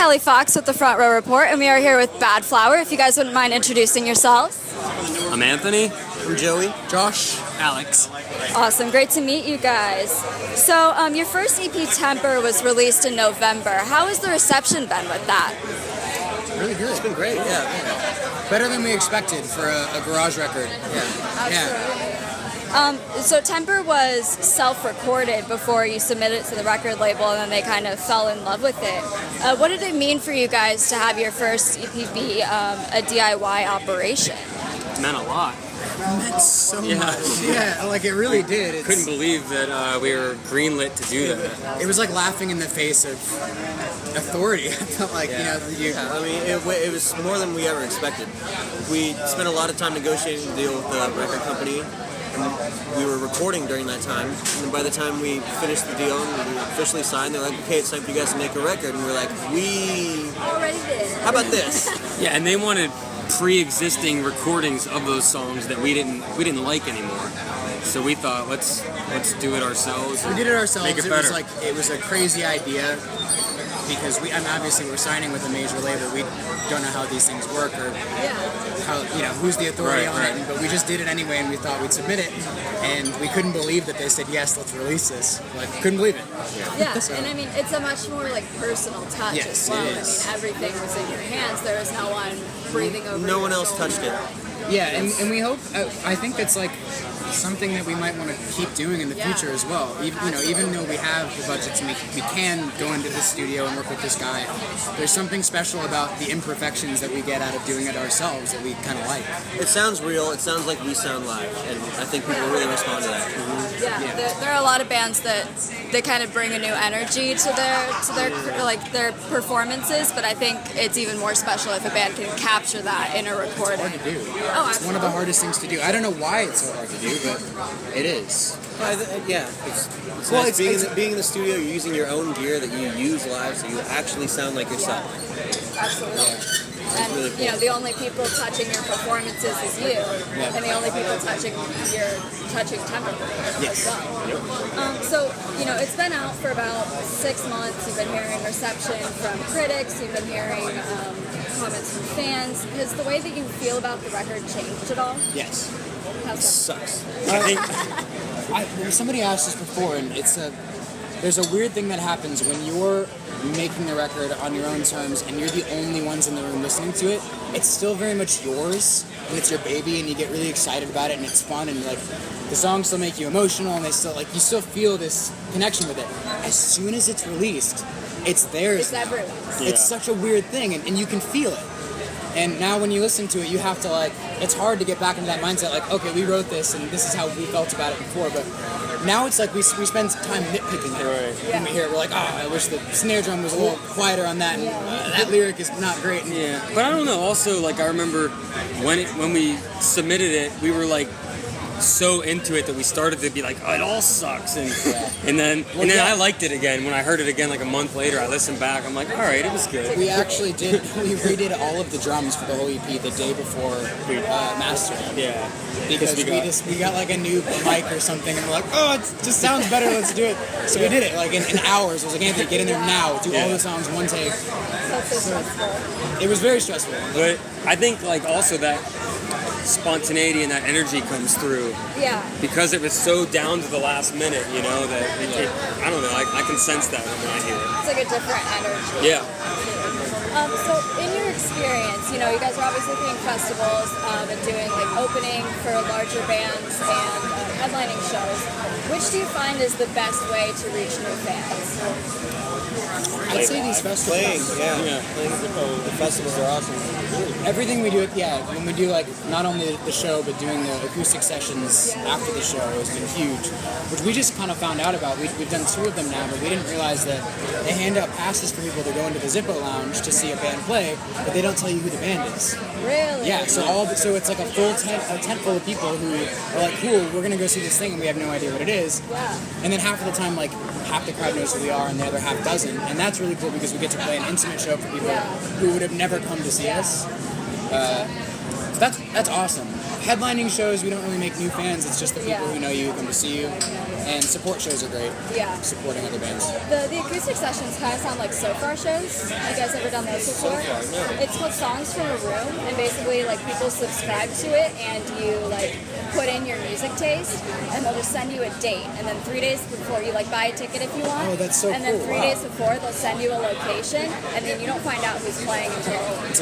Kelly Fox with the Front Row Report, and we are here with Badflower. If you guys wouldn't mind introducing yourselves. I'm Anthony. I'm Joey. Josh. Alex. Awesome. Great to meet you guys. So your first EP, Temper, was released in November. How has the reception been with that? Really good. It's been great, yeah. Better than we expected for a garage record. Yeah. Absolutely. So Temper was self-recorded before you submitted it to the record label, and then they kind of fell in love with it. What did it mean for you guys to have your first EP be a DIY operation? It meant a lot. It meant so much. Yeah, like it really did. Couldn't believe that we were greenlit to do that. It was like laughing in the face of authority. I felt like, I mean, it was more than we ever expected. We spent a lot of time negotiating the deal with the record company, and we were recording during that time. And by the time we finished the deal and we officially signed, they're like, okay, it's time for you guys to make a record. And we were like, we already did. How about this? Yeah, and they wanted pre-existing recordings of those songs that we didn't like anymore. So we thought, let's do it ourselves. We did it ourselves. Make it better. It was a crazy idea because obviously we're signing with a major label. We don't know how these things work or how who's the authority on it. But we just did it anyway, and we thought we'd submit it, and we couldn't believe that they said yes, let's release this. Like, couldn't believe it. Yeah, so. And I mean, it's a much more like personal touch as well. It is. I mean, everything was in your hands. There was no one breathing over. No one else shoulder. touched it. Yeah, and we hope. I think that's like something that we might want to keep doing in the future as well. Even though we have the budget to we can go into the studio and work with this guy. There's something special about the imperfections that we get out of doing it ourselves that we kind of like. It sounds real. It sounds like we sound live, and I think people really respond to that. Mm-hmm. Yeah. There are a lot of bands that they kind of bring a new energy to their performances, but I think it's even more special if a band can capture that in a recording. It's hard to do. Oh, it's one of the hardest things to do. I don't know why it's so hard to do, but it is. It's nice being in the studio. You're using your own gear that you use live, so you actually sound like yourself. Absolutely. And really cool. The only people touching your performances is you, and the only people touching Temper as well. So it's been out for about 6 months. You've been hearing reception from critics. You've been hearing comments from fans. Has the way that you feel about the record changed at all? Yes. How's it sucks. I think somebody asked this before, and there's a weird thing that happens when you're making the record on your own terms and you're the only ones in the room listening to it. It's still very much yours, and it's your baby, and you get really excited about it, and it's fun, and like the songs still make you emotional, and they still you still feel this connection with it. As soon as it's released, it's theirs. It's everyone's. Yeah. It's such a weird thing, and you can feel it. And now when you listen to it, you have to it's hard to get back into that mindset, okay, we wrote this, and this is how we felt about it before, but now it's like we spend time nitpicking it. Right. When we hear it, we're like, I wish the snare drum was a little quieter on that, and that lyric is not great. Yeah, but I don't know, also, I remember when we submitted it, we were so into it that we started to be like, oh, it all sucks, and then I liked it again. When I heard it again a month later, I listened back, I'm like, all right, it was good. We actually we redid all of the drums for the whole EP the day before we mastered it. Yeah. Because we got a new mic or something, and we're like, oh, it just sounds better, let's do it. So we did it in hours. I was like, Anthony, get in there now, do all the songs one take. That's so stressful. It was very stressful. But I think also that spontaneity and that energy comes through. Yeah. Because it was so down to the last minute, that I don't know, I can sense that when I hear it. It's like a different energy. Yeah. So in your experience, you guys are obviously doing festivals and doing opening for larger bands and headlining shows. Which do you find is the best way to reach new fans? I'd say these festivals. Playing the festivals are awesome. Everything we do, when we do not only the show but doing the acoustic sessions after the show has been huge, which we just kind of found out about. We've done 2 of them now, but we didn't realize that they hand out passes for people to go into the Zippo Lounge to see a band play, but they don't tell you who the band is. Really? Yeah. So it's a full tent full of people who are cool, we're gonna go see this thing, and we have no idea what it is. Yeah. And then half of the time, half the crowd knows who we are, and the other half doesn't, and that's really cool because we get to play an intimate show for people who would have never come to see us. So that's awesome. Headlining shows, we don't really make new fans. It's just the people who know you come to see you. And support shows are great. Yeah. Supporting other bands. The acoustic sessions kind of sound like So-Far shows. You guys ever done those before? So-Far, no. It's called Songs from a Room, and basically like people subscribe to it, and you like put in your music taste, and they'll just send you a date, and then 3 days before you like buy a ticket if you want. Oh, that's so And then cool. 3 Wow. days before they'll send you a location, and then you don't find out who's playing until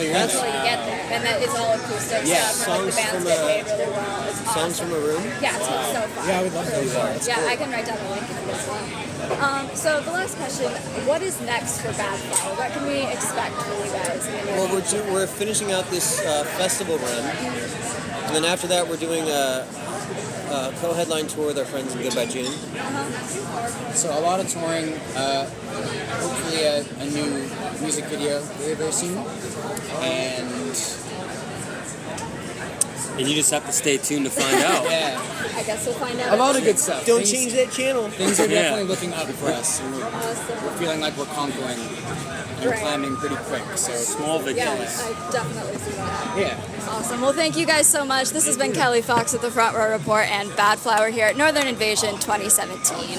you're in. you get there, and that it's all acoustic Yeah, stuff. And, like, the songs bands from get a- paid really well. It's awesome. Songs from a room. Yeah, it's called So-Far. Yeah, I would love to do that. Yeah, I can write down the link if you guys want. So the last question, what is next for Badflower? What can we expect from you guys in the near Well, future? we're finishing out this festival run, and then after that we're doing a co-headline tour with our friends in Goodbye June. So a lot of touring, hopefully a new music video very, very soon. And you just have to stay tuned to find out. Yeah, I guess we'll find out. a lot of good stuff. Don't Things- change that channel. Things are Yeah. definitely looking up for us. And we're Awesome. feeling like we're conquering and Right. climbing pretty quick. So Small Yeah, victories. I definitely see that. yeah. Awesome. Well, thank you guys so much. This has been Kelly Fox with the Front Row Report and Badflower here at Northern Invasion 2017.